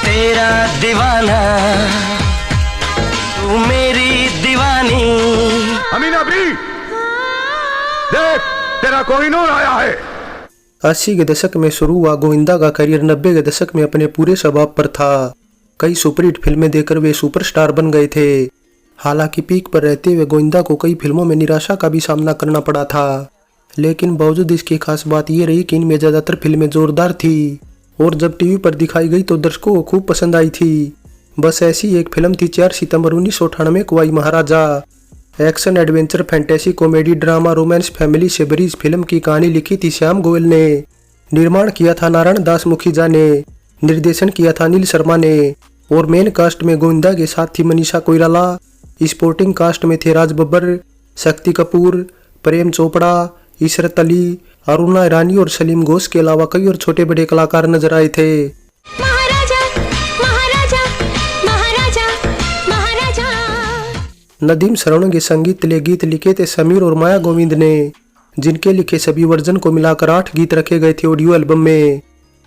तेरा दीवाना, तू मेरी दीवानी। अमीना भी देख, तेरा कोहिनूर आया है। 80 के दशक में शुरू हुआ गोविंदा का करियर 90 के दशक में अपने पूरे शबाब पर था। कई सुपरहिट फिल्में देकर वे सुपरस्टार बन गए थे। हालांकि पीक पर रहते हुए गोविंदा को कई फिल्मों में निराशा का भी सामना करना पड़ा था, लेकिन बावजूद इसकी खास बात यह रही कि इनमें ज्यादातर फिल्में जोरदार थी और जब टीवी पर दिखाई गई तो दर्शकों को खूब पसंद आई थी। बस ऐसी एक फिल्म थी 4 सितंबर 1998 को आई Maharaja. Action, adventure, fantasy, comedy, drama, romance, family से भरी इस फिल्म की कहानी लिखी थी श्याम गोयल ने, निर्माण किया था नारायण दास मुखीजा ने, निर्देशन किया था अनिल शर्मा ने और मेन कास्ट में गोविंदा के साथ थी मनीषा कोइराला। स्पोर्टिंग कास्ट में थे राज बब्बर, शक्ति कपूर, प्रेम चोपड़ा, इशरत अली, अरुणा ईरानी और सलीम घोष के अलावा कई और छोटे बड़े कलाकार नजर आए थे। महाराजा, महाराजा, महाराजा, महाराजा। नदीम श्रवण के संगीत ले गीत लिखे थे समीर और माया गोविंद ने, जिनके लिखे सभी वर्जन को मिलाकर 8 गीत रखे गए थे ऑडियो एल्बम में।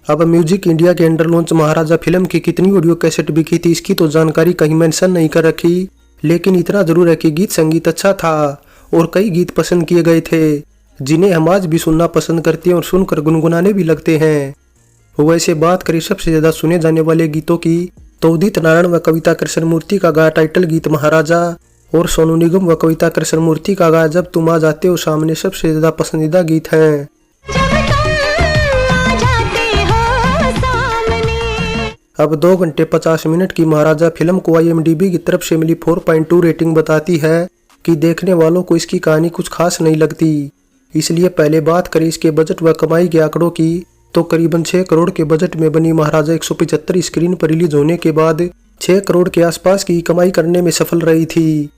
अब म्यूजिक इंडिया के अंडर लॉन्च महाराजा फिल्म की कितनी ऑडियो कैसेट बिकी थी इसकी तो जानकारी कहीं मेंशन नहीं कर रखी, लेकिन इतना जरूर है कि गीत संगीत अच्छा था और कई गीत पसंद किए गए थे जिन्हें हम आज भी सुनना पसंद करते हैं और सुनकर गुनगुनाने भी लगते हैं। वैसे बात करें सबसे ज्यादा सुने जाने वाले गीतों की तो उदित नारायण व कविता कृष्णमूर्ति का गाया टाइटल गीत महाराजा और सोनू निगम व कविता कृष्णमूर्ति का गाया जब तुम आ जाते हो सामने सबसे ज्यादा पसंदीदा गीत हैं। अब 2 घंटे 50 मिनट की महाराजा फिल्म को IMDb की तरफ से मिली 4.2 रेटिंग बताती है कि देखने वालों को इसकी कहानी कुछ खास नहीं लगती। इसलिए पहले बात करें इसके बजट व कमाई के आंकड़ों की तो करीबन 6 करोड़ के बजट में बनी महाराजा 175 स्क्रीन पर रिलीज होने के बाद 6 करोड़ के आसपास की कमाई करने में सफल रही थी।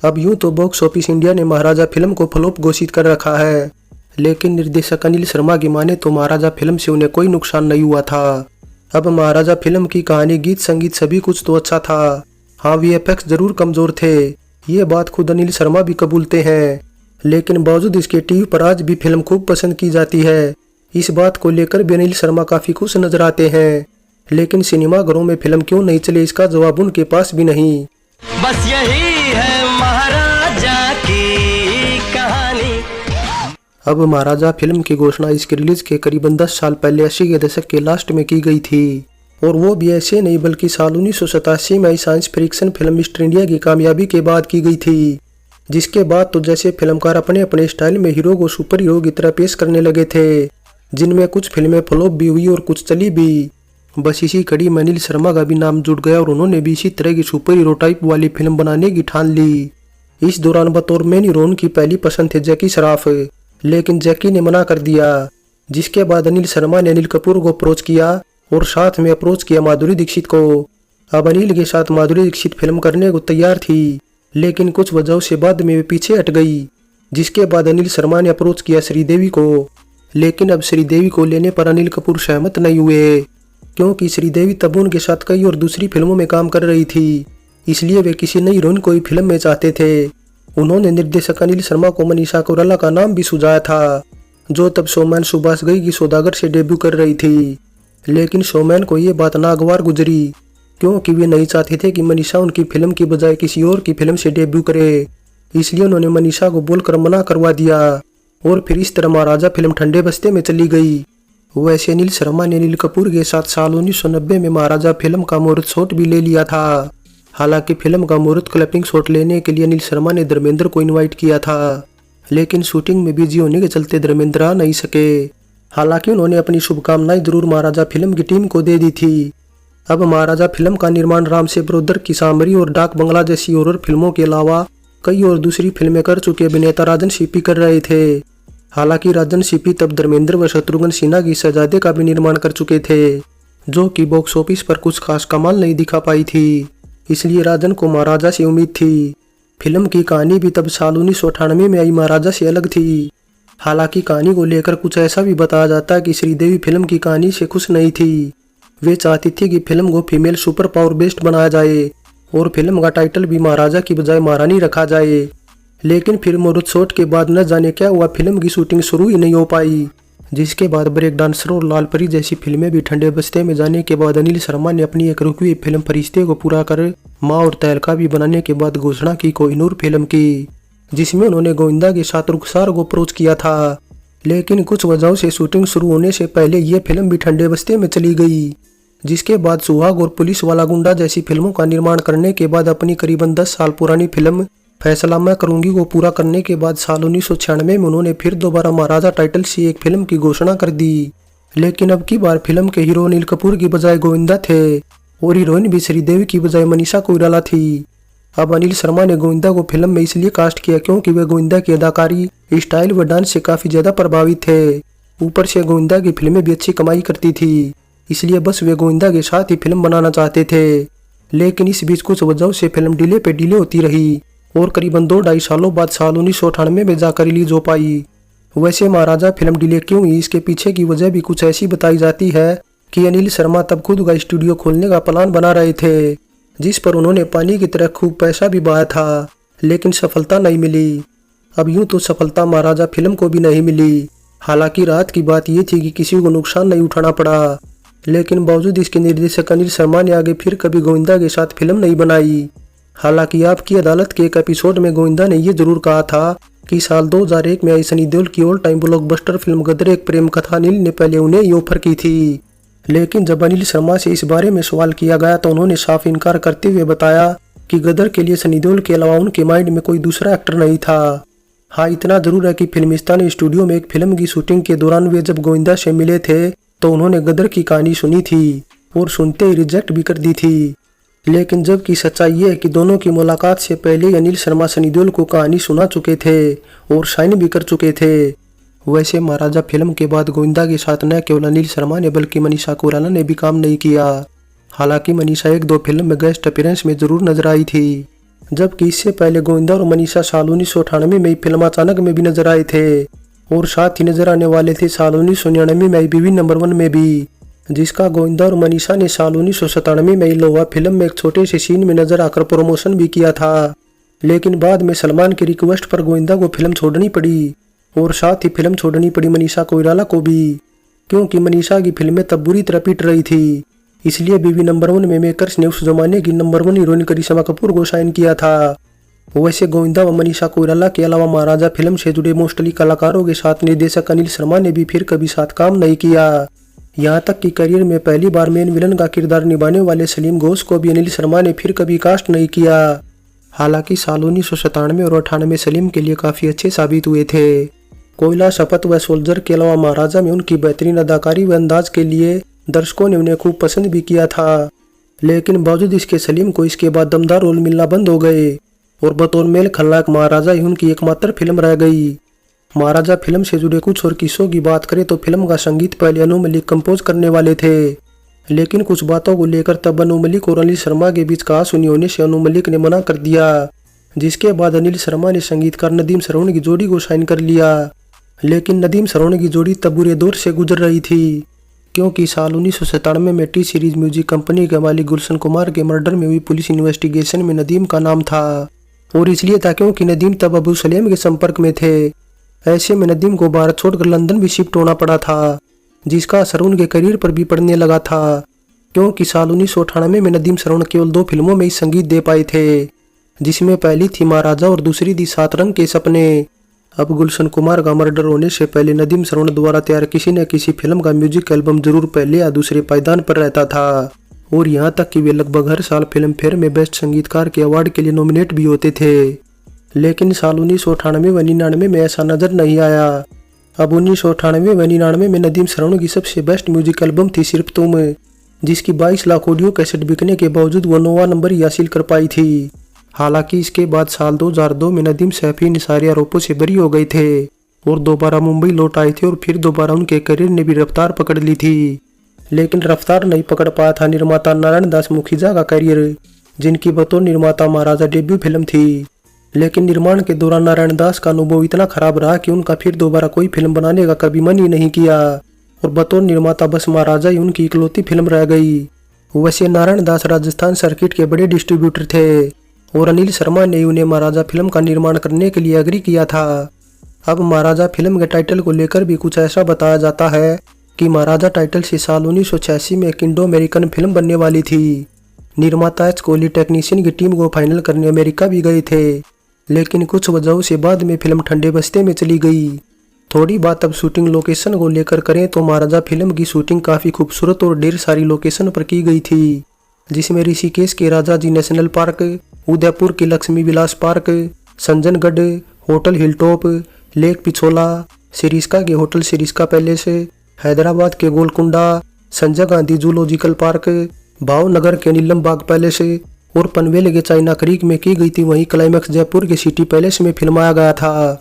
अब यूं तो बॉक्स ऑफिस इंडिया ने महाराजा फिल्म को फ्लॉप घोषित कर रखा है, लेकिन निर्देशक अनिल शर्मा की माने तो महाराजा फिल्म से उन्हें कोई नुकसान नहीं हुआ था। अब महाराजा फिल्म की कहानी, गीत संगीत सभी कुछ तो अच्छा था, हाँ VFX जरूर कमजोर थे, ये बात खुद अनिल शर्मा भी कबूलते हैं, लेकिन बावजूद इसके टीवी पर आज भी फिल्म खूब पसंद की जाती है। इस बात को लेकर भी अनिल शर्मा काफी खुश नजर आते हैं, लेकिन सिनेमाघरों में फिल्म क्यों नहीं चले इसका जवाब उनके पास भी नहीं। बस यही है महाराजा की कहानी। अब महाराजा फिल्म की घोषणा इसके रिलीज के करीबन 10 साल पहले 80 के दशक के लास्ट में की गई थी, और वो भी ऐसे नहीं बल्कि साल 1987 में आई science fiction film mister India की कामयाबी के बाद की गई थी, जिसके बाद तो जैसे फिल्मकार अपने अपने स्टाइल में हीरो को सुपर हीरो की तरह पेश करने लगे थे, जिनमें कुछ फिल्में फ्लॉप भी हुई और कुछ चली भी। बस इसी कड़ी में अनिल शर्मा का भी नाम जुड़ गया और उन्होंने भी इसी तरह की सुपर हीरो टाइप वाली फिल्म बनाने की ठान ली। इस दौरान बतौर मेन हीरो उनकी पहली पसंद थे जैकी श्रॉफ, लेकिन जैकी ने मना कर दिया, जिसके बाद अनिल शर्मा ने अनिल कपूर को अप्रोच किया और साथ में अप्रोच किया माधुरी दीक्षित को। अब अनिल के साथ माधुरी दीक्षित फिल्म करने को तैयार थी, लेकिन कुछ वजहों से बाद में वे पीछे हट गई, जिसके बाद अनिल शर्मा ने अप्रोच किया श्रीदेवी को, लेकिन अब श्रीदेवी को लेने पर अनिल कपूर सहमत नहीं हुए, क्योंकि श्रीदेवी तब उनके साथ कई और दूसरी फिल्मों में काम कर रही थी, इसलिए वे किसी नई हीरोइन को ही फिल्म में चाहते थे। उन्होंने निर्देशक अनिल शर्मा को मनीषा कोइराला का नाम भी सुझाया था, जो तब शोमैन सुभाष घई की सौदागर से डेब्यू कर रही थी, लेकिन शोमैन को ये बात नागवार गुजरी, क्योंकि वे नहीं चाहते थे कि मनीषा उनकी फिल्म की बजाय किसी और की फिल्म से डेब्यू करे, इसलिए उन्होंने मनीषा को बोलकर मना करवा दिया और फिर इस तरह महाराजा फिल्म ठंडे बस्ते में चली गई। वैसे अनिल शर्मा ने अनिल कपूर के साथ साल 1990 में महाराजा फिल्म का मुहूर्त शॉट भी ले लिया था। हालांकि फिल्म का मुहूर्त क्लैपिंग शॉट लेने के लिए अनिल शर्मा ने धर्मेंद्र को इनवाइट किया था, लेकिन शूटिंग में बिजी होने के चलते धर्मेंद्र आ नहीं सके। हालांकि उन्होंने अपनी शुभकामनाएं जरूर महाराजा फिल्म की टीम को दे दी थी। अब महाराजा फिल्म का निर्माण राम से ब्रोदर की सामरी और डाक बंगला जैसी हॉरर फिल्मों के अलावा कई और दूसरी फिल्में कर चुके अभिनेता राजन सीपी कर रहे थे। हालांकि राजन सीपी तब धर्मेंद्र व शत्रुघ्न सिन्हा की शहजादे का भी निर्माण कर चुके थे, जो कि बॉक्स ऑफिस पर कुछ खास कमाल नहीं दिखा पाई थी, इसलिए राजन को महाराजा से उम्मीद थी। फिल्म की कहानी भी तब साल 1998 में आई महाराजा से अलग थी। हालांकि कहानी को लेकर कुछ ऐसा भी बताया जाता है कि श्रीदेवी फिल्म की कहानी से खुश नहीं थी। वे चाहती थी कि फिल्म को फीमेल सुपर पावर बेस्ड बनाया जाए और फिल्म का टाइटल भी महाराजा की बजाय महारानी रखा जाए, लेकिन फिर मुहूर्त शॉट के बाद न जाने क्या हुआ, फिल्म की शूटिंग शुरू ही नहीं हो पाई, जिसके बाद ब्रेक डांसर और लाल परी जैसी फिल्में भी ठंडे बस्ते में जाने के बाद अनिल शर्मा ने अपनी एक रुकी हुई फिल्म फरिश्ते को पूरा कर माँ और तहलका भी बनाने के बाद घोषणा की कोहिनूर फिल्म की, जिसमें उन्होंने गोविंदा के साथ रुखसार को अप्रोच किया था। लेकिन कुछ वजहों से शूटिंग शुरू होने से पहले ये फिल्म भी ठंडे बस्ते में चली गई, जिसके बाद सुहाग और पुलिस वाला गुंडा जैसी फिल्मों का निर्माण करने के बाद अपनी करीबन 10 साल पुरानी फिल्म फैसला मैं करूंगी को पूरा करने के बाद साल 1996 में उन्होंने फिर दोबारा महाराजा टाइटल से एक फिल्म की घोषणा कर दी। लेकिन अब की बार फिल्म के हीरो अनिल कपूर की बजाय गोविंदा थे और हीरोइन भी श्रीदेवी की बजाय मनीषा कोइराला थी। अब अनिल शर्मा ने गोविंदा को फिल्म में इसलिए कास्ट किया क्योंकि वे गोविंदा की अदाकारी, स्टाइल व डांस से काफी ज्यादा प्रभावित थे। ऊपर से गोविंदा की फिल्में भी अच्छी कमाई करती थी, इसलिए बस वे गोविंदा के साथ ही फिल्म बनाना चाहते थे। लेकिन इस बीच कुछ वजहों से फिल्म डिले पे डिले होती रही और करीबन 2-2.5 सालों बाद साल 1998 में जाकर रिलीज हो पाई। वैसे महाराजा फिल्म डिले क्यों हुई, इसके पीछे की वजह भी कुछ ऐसी बताई जाती है कि अनिल शर्मा तब खुद का स्टूडियो खोलने का प्लान बना रहे थे, जिस पर उन्होंने पानी की तरह खूब पैसा भी बहाया था, लेकिन सफलता नहीं मिली। अब यूं तो सफलता महाराजा फिल्म को भी नहीं मिली। हालांकि राहत की बात यह थी कि किसी को नुकसान नहीं उठाना पड़ा, लेकिन बावजूद इसके निर्देशक अनिल शर्मा ने आगे फिर कभी गोविंदा के साथ फिल्म नहीं बनाई। हालांकि आपकी अदालत के एक एपिसोड में गोविंदा ने यह जरूर कहा था कि साल 2001 में आई सनी देओल की ऑल टाइम ब्लॉकबस्टर फिल्म गदर एक प्रेम कथा अनिल ने पहले उन्हें ये ऑफर की थी। लेकिन जब अनिल शर्मा से इस बारे में सवाल किया गया तो उन्होंने साफ इनकार करते हुए बताया कि गदर के लिए सनी देओल के अलावा उनके माइंड में कोई दूसरा एक्टर नहीं था। हाँ, इतना जरूर है कि फिल्मिस्तान स्टूडियो में एक फिल्म की शूटिंग के दौरान वे जब गोविंदा से मिले थे तो उन्होंने गदर की कहानी सुनी थी और सुनते ही रिजेक्ट भी कर दी थी। लेकिन जबकि सच्चाई ये है कि दोनों की मुलाकात से पहले ही अनिल शर्मा सनी देओल को कहानी सुना चुके थे और साइन भी कर चुके थे। वैसे महाराजा फिल्म के बाद गोविंदा के साथ न केवल अनिल शर्मा ने बल्कि मनीषा कोइराला ने भी काम नहीं किया। हालांकि मनीषा 1-2 फिल्म में गेस्ट अपीयरेंस में जरूर नजर आई थी, जबकि इससे पहले गोविंदा और मनीषा साल 1998 में फिल्म अचानक में भी नजर आए थे और साथ ही नजर आने वाले थे साल 1999 में आई बीवी नंबर 1 में भी, जिसका गोविंदा और मनीषा ने साल 1997 में लोहा फिल्म में एक छोटे से सीन में नजर आकर प्रमोशन भी किया था। लेकिन बाद में सलमान की रिक्वेस्ट पर गोविंदा को फिल्म छोड़नी पड़ी और साथ ही फिल्म छोड़नी पड़ी मनीषा कोइराला को भी, क्योंकि मनीषा की फिल्में तब बुरी तरह पिट रही थी। इसलिए बीवी नंबर 1 में मेकर्स ने उस जमाने की नंबर 1 हीरोइन करिश्मा कपूर को साइन किया था। वैसे गोविंदा व मनीषा कोइराला के अलावा महाराजा फिल्म से जुड़े मोस्टली कलाकारों के साथ निर्देशक अनिल शर्मा ने भी फिर कभी साथ काम नहीं किया। यहाँ तक कि करियर में पहली बार मेन विलन का किरदार निभाने वाले सलीम घोष को भी अनिल शर्मा ने फिर कभी कास्ट नहीं किया। हालांकि साल 1997 और 98 सलीम के लिए काफी अच्छे साबित हुए थे। कोयला, शपथ व सोल्जर के अलावा महाराजा में उनकी बेहतरीन अदाकारी व अंदाज के लिए दर्शकों ने उन्हें खूब पसंद भी किया था। लेकिन बावजूद इसके सलीम को इसके बाद दमदार रोल मिलना बंद हो गए और बतौर मेल खलनायक महाराजा ही उनकी एकमात्र फिल्म रह गई। महाराजा फिल्म से जुड़े कुछ और किस्सों की बात करें तो फिल्म का संगीत पहले अनु मलिक कंपोज करने वाले थे, लेकिन कुछ बातों को लेकर तब अनु मलिक और अनिल शर्मा के बीच कहासुनी होने से अनु मलिक ने मना कर दिया, जिसके बाद अनिल शर्मा ने संगीतकार नदीम श्रवण की जोड़ी को साइन कर लिया। लेकिन नदीम श्रवण की जोड़ी तब बुरे दौर से गुजर रही थी, क्योंकि साल 1997 में टी सीरीज म्यूजिक कंपनी के मालिक गुलशन कुमार के मर्डर में हुई पुलिस इन्वेस्टिगेशन में नदीम का नाम था, और इसलिए था क्योंकि नदीम तब अबू सलेम के संपर्क में थे। ऐसे में नदीम को भारत छोड़कर लंदन भी शिफ्ट होना पड़ा था, जिसका असर उनके करियर पर भी पड़ने लगा था, क्योंकि साल 1998 में नदीम श्रवण केवल 2 फिल्मों में ही संगीत दे पाए थे, जिसमें पहली थी महाराजा और दूसरी थी 7 रंग के सपने। अब गुलशन कुमार का मर्डर होने से पहले नदीम श्रवण द्वारा तैयार किसी न किसी फिल्म का म्यूजिक एल्बम जरूर पहले या दूसरे पायदान पर रहता था, और यहाँ तक कि वे लगभग हर साल फिल्म फेयर में बेस्ट संगीतकार के अवार्ड के लिए नॉमिनेट भी होते थे। लेकिन साल 1998 व 99 में ऐसा नजर नहीं आया। अब 1998 व 99 में नदीम श्रवण की सबसे बेस्ट म्यूजिक एल्बम थी सिर्फ तुम, जिसकी 22 लाख ऑडियो कैसेट बिकने के बावजूद वो 9वां नंबर ही हासिल कर पाई थी। हालांकि इसके बाद साल 2002 में नदीम सैफी इन सारे आरोपों से बरी हो गए थे और दोबारा मुंबई लौट आए थे, और फिर दोबारा उनके करियर ने भी रफ्तार पकड़ ली थी। लेकिन रफ्तार नहीं पकड़ पाया था निर्माता नारायण दास मुखीजा का करियर, जिनकी बतौर निर्माता महाराजा डेब्यू फिल्म थी। लेकिन निर्माण के दौरान नारायण दास का अनुभव इतना खराब रहा कि उनका फिर दोबारा कोई फिल्म बनाने का कभी मन ही नहीं किया, और बतौर निर्माता बस महाराजा ही उनकी इकलौती फिल्म रह गई। वैसे नारायण दास राजस्थान सर्किट के बड़े डिस्ट्रीब्यूटर थे, और अनिल शर्मा ने उन्हें महाराजा फिल्म का निर्माण करने के लिए एग्री किया था। अब महाराजा फिल्म के टाइटल को लेकर भी कुछ ऐसा बताया जाता है कि महाराजा टाइटल से साल 1986 में एक इंडो अमेरिकन फिल्म बनने वाली थी। निर्माता एच कोहली टेक्नीशियन की टीम को फाइनल करने अमेरिका भी गए थे, लेकिन कुछ वजहों से बाद में फिल्म ठंडे बस्ते में चली गई। थोड़ी बात अब शूटिंग लोकेशन को लेकर करें तो महाराजा फिल्म की शूटिंग काफ़ी खूबसूरत और ढेर सारी लोकेशन पर की गई थी, जिसमें ऋषिकेश के राजा जी नेशनल पार्क, उदयपुर के Lakshmi Vilas park, Sanjangarh, hotel hilltop, lake Pichola, Sariska के होटल सिरिस्का पैलेस, हैदराबाद के गोलकुंडा, संजय गांधी जूलॉजिकल पार्क, भावनगर के नीलम बाग पैलेस और पनवेल के चाइना क्रीक में की गई थी। वहीं क्लाइमैक्स जयपुर के सिटी पैलेस में फिल्माया गया था।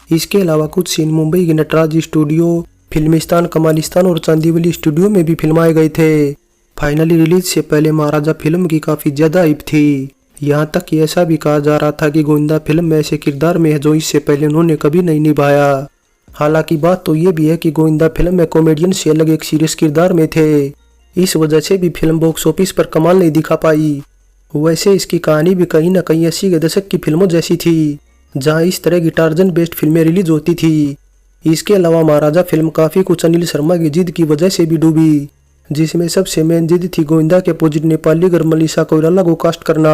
इसके अलावा कुछ सीन मुंबई के नटराज स्टूडियो, फिल्मिस्तान, कमालिस्तान और चांदीवली स्टूडियो में भी फिल्माए गए थे। फाइनली रिलीज से पहले महाराजा फिल्म की काफ़ी ज़्यादा हाइप थी। यहाँ तक कि ऐसा भी कहा जा रहा था कि गोविंदा फिल्म में ऐसे किरदार में है जो इससे पहले उन्होंने कभी नहीं निभाया। हालांकि बात तो ये भी है कि गोविंदा फिल्म में कॉमेडियन से अलग एक सीरियस किरदार में थे। इस वजह से भी फिल्म बॉक्स ऑफिस पर कमाल नहीं दिखा पाई। वैसे इसकी कहानी भी कहीं ना कहीं 80 के दशक की फिल्मों जैसी थी, जहां इस तरह की टार्जन बेस्ड फिल्में रिलीज होती थी। इसके अलावा महाराजा फिल्म काफ़ी कुछ अनिल शर्मा की जिद की वजह से भी डूबी, जिसमें सबसे मेन जिद थी गोविंदा के अपोजिट नेपाली गर्ल मनीषा कोइराला को कास्ट करना।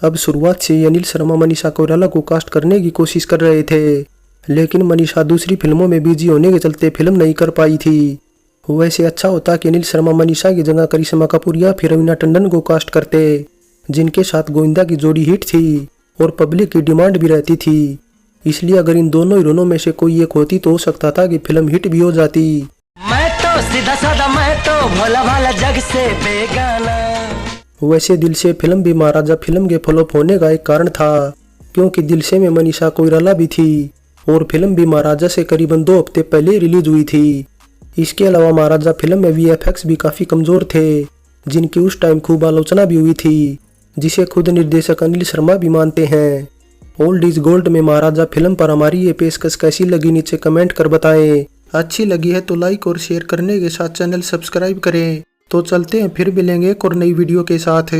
अब शुरुआत से ही अनिल शर्मा मनीषा कोइराला को कास्ट करने की कोशिश कर रहे थे, लेकिन मनीषा दूसरी फिल्मों में बिजी होने के चलते फिल्म नहीं कर पाई थी। वैसे अच्छा होता कि अनिल शर्मा मनीषा की जगह करिश्मा कपूर या फिर रवीना टंडन को कास्ट करते, जिनके साथ गोविंदा की जोड़ी हिट थी और पब्लिक की डिमांड भी रहती थी। इसलिए अगर इन दोनों हीरोइनों में से कोई एक होती तो हो सकता था कि फिल्म हिट भी हो जाती। मैं तो सीधा साधा, मैं तो भोला भाला, जग से बेगाना। वैसे दिल से फिल्म भी महाराजा फिल्म के फ्लॉप होने का एक कारण था, क्योंकि दिल से में मनीषा कोइराला भी थी और फिल्म भी महाराजा से करीबन 2 हफ्ते पहले रिलीज हुई थी। इसके अलावा महाराजा फिल्म में VFX भी काफ़ी कमज़ोर थे, जिनकी उस टाइम खूब आलोचना भी हुई थी, जिसे खुद निर्देशक अनिल शर्मा भी मानते हैं। ओल्ड इज गोल्ड में महाराजा फिल्म पर हमारी ये पेशकश कैसी लगी नीचे कमेंट कर बताएं। अच्छी लगी है तो लाइक और शेयर करने के साथ चैनल सब्सक्राइब करें। तो चलते हैं, फिर मिलेंगे एक और नई वीडियो के साथ।